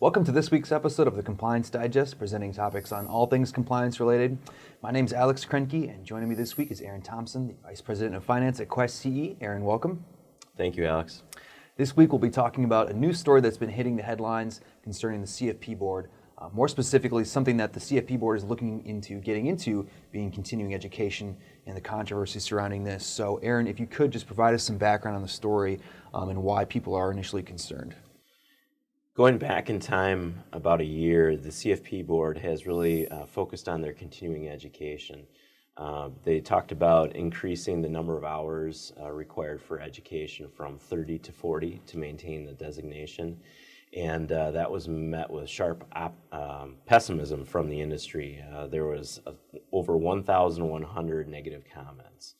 Welcome to this week's episode of the Compliance Digest, presenting topics on all things compliance related. My name is Alex Krenke, and joining me this week is Aaron Thompson, the Vice President of Finance at Quest CE. Aaron, welcome. Thank you, Alex. This week we'll be talking about a news story that's been hitting the headlines concerning the CFP board. More specifically, something that the CFP board is looking into getting into, being continuing education and the controversy surrounding this. So Aaron, if you could just provide us some background on the story and why people are initially concerned. Going back in time about a year, the CFP board has really focused on their continuing education. They talked about increasing the number of hours required for education from 30 to 40 to maintain the designation. And that was met with sharp pessimism from the industry. There was over 1,100 negative comments.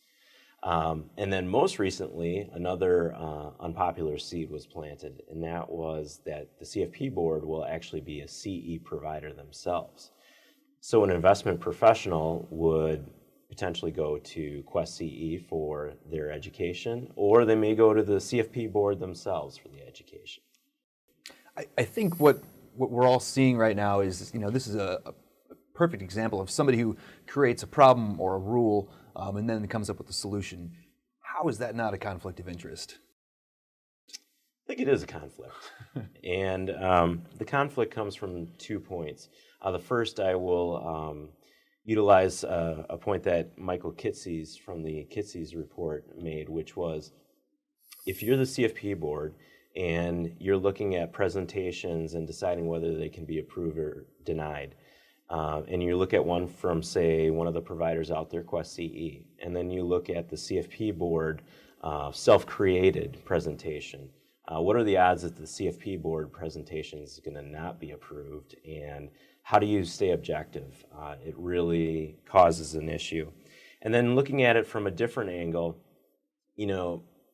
And then most recently, another unpopular seed was planted, and that was that the CFP board will actually be a CE provider themselves. So an investment professional would potentially go to Quest CE for their education, or they may go to the CFP board themselves for the education. I think what we're all seeing right now is, this is a perfect example of somebody who creates a problem or a rule and then comes up with a solution. How is that not a conflict of interest? I think it is a conflict. And the conflict comes from 2 points. The first, I will utilize a point that Michael Kitces from the Kitces report made, which was, if you're the CFP board and you're looking at presentations and deciding whether they can be approved or denied, and you look at one from, say, one of the providers out there, Quest CE, and then you look at the CFP board self-created presentation, what are the odds that the CFP board presentation is going to not be approved, and how do you stay objective? It really causes an issue. And then looking at it from a different angle,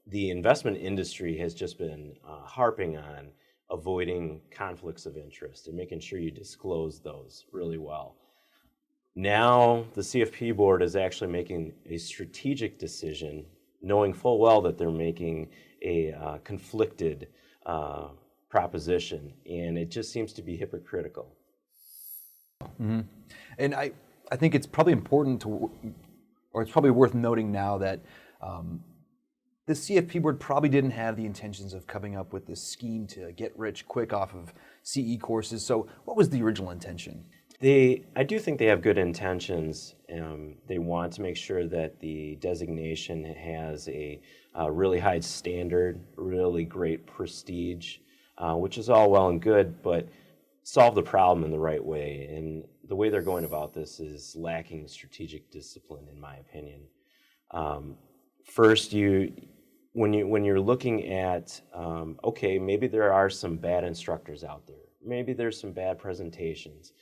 the investment industry has just been harping on avoiding conflicts of interest and making sure you disclose those really well. Now the CFP board is actually making a strategic decision, knowing full well that they're making a conflicted proposition, and it just seems to be hypocritical. Mm-hmm. And I think it's probably important or it's probably worth noting now that the CFP board probably didn't have the intentions of coming up with this scheme to get rich quick off of CE courses. So what was the original intention? I do think they have good intentions. They want to make sure that the designation has a really high standard, really great prestige, which is all well and good, but solve the problem in the right way. And the way they're going about this is lacking strategic discipline, in my opinion. First, when you're looking at, okay, maybe there are some bad instructors out there. Maybe there's some bad presentations.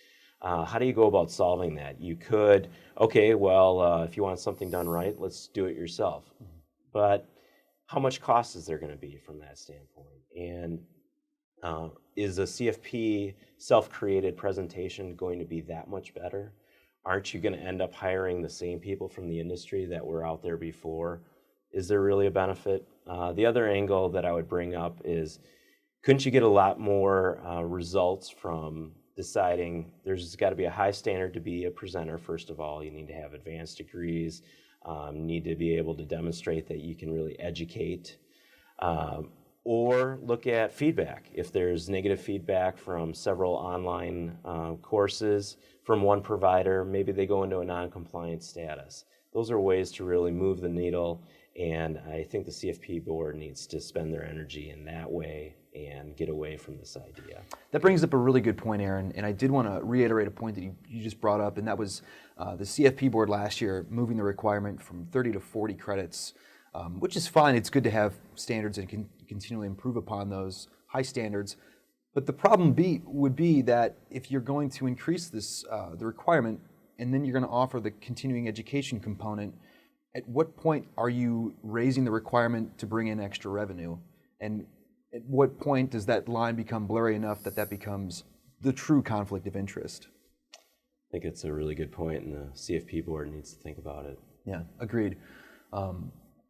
How do you go about solving that? You could, okay, well, if you want something done right, let's do it yourself. Mm-hmm. But how much cost is there going to be from that standpoint? And is a CFP self-created presentation going to be that much better? Aren't you going to end up hiring the same people from the industry that were out there before? Is there really a benefit? The other angle that I would bring up is, couldn't you get a lot more results from deciding there's got to be a high standard to be a presenter? First of all, you need to have advanced degrees, need to be able to demonstrate that you can really educate, or look at feedback. If there's negative feedback from several online courses from one provider, maybe they go into a non-compliant status. Those are ways to really move the needle, and I think the CFP board needs to spend their energy in that way and get away from this idea. That brings up a really good point, Aaron, and I did want to reiterate a point that you just brought up, and that was the CFP board last year moving the requirement from 30 to 40 credits, which is fine. It's good to have standards and continually improve upon those high standards. But the problem would be that if you're going to increase this the requirement, and then you're going to offer the continuing education component, at what point are you raising the requirement to bring in extra revenue? And at what point does that line become blurry enough that becomes the true conflict of interest? I think it's a really good point, and the CFP board needs to think about it. Yeah, agreed.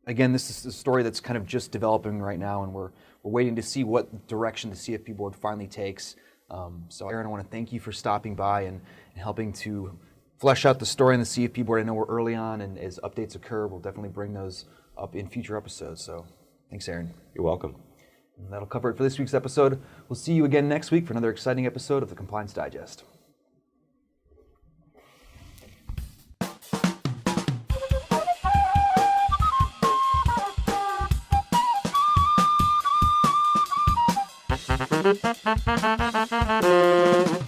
Again, this is a story that's kind of just developing right now, and we're waiting to see what direction the CFP board finally takes. So Aaron, I want to thank you for stopping by and helping to flesh out the story on the CFP board. I know we're early on, and as updates occur, we'll definitely bring those up in future episodes. So thanks, Aaron. You're welcome. And that'll cover it for this week's episode. We'll see you again next week for another exciting episode of the Compliance Digest. Thank you.